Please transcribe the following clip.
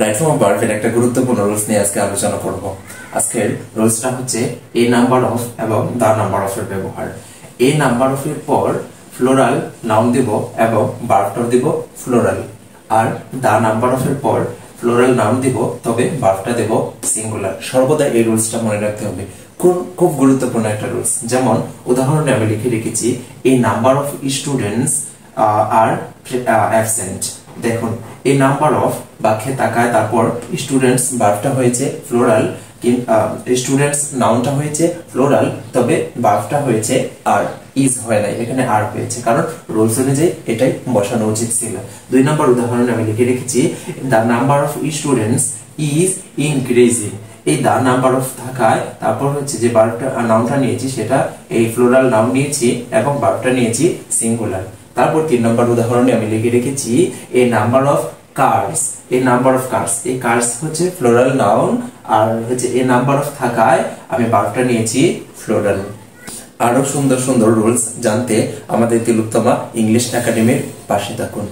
Right form of ভার্বের একটা গুরুত্বপূর্ণ রুলস নিয়ে আজকে আলোচনা করব। আজকের রুলসটা হচ্ছে এ নাম্বার অফ এবং দা নাম্বার অফ এর ব্যবহার। এ নাম্বার অফ এর পর ফ্লোরাল নাউন দিব এবং ভার্বটা দিব ফ্লোরাল, আর দা নাম্বার অফ এর পর ফ্লোরাল নাউন দিব তবে ভার্বটা দেব সিঙ্গুলার। সর্বদা এই রুলসটা মনে রাখতে হবে, খুব গুরুত্বপূর্ণ একটা রুলস। যেমন উদাহরণে আমি লিখে রেখেছি এ নাম্বার অফ স্টুডেন্টস আর অ্যাবসেন্ট। দেখুন এই নাম্বার অফ বাক্যে তাকায়, তারপর স্টুডেন্টস ভার্বটা হয়েছে ফ্লোরাল, স্টুডেন্টস নাউনটা হয়েছে ফ্লোরাল, তবে ভার্বটা হয়েছে আর, ইজ হয় নাই, এখানে আর হয়েছে, কারণ রুলস অনুযায়ী এটাই বসানো উচিত ছিল। 2 নম্বর উদাহরণে আমি লিখে রেখেছি the number of students is increasing. এই দা নাম্বার অফ থাকায় তারপর হচ্ছে যে ভার্বটা নাউনটা নিয়েছি সেটা এই ফ্লোরাল নাউন নিয়েছি এবং ভার্বটা নিয়েছি সিঙ্গুলার। তারপর 3 নম্বর উদাহরণে আমি লিখে রেখেছি a number of cars. A number of cars, এই কার্স হচ্ছে ফ্লোরাল নাউন, আর হচ্ছে এ নাম্বার অফ থাকায় আমি ভার্বটা নিয়েছি ফ্লোরাল। আরো সুন্দর সুন্দর রুলস জানতে আমাদের তিলোত্তমা ইংলিশ একাডেমির পাশে থাকুন।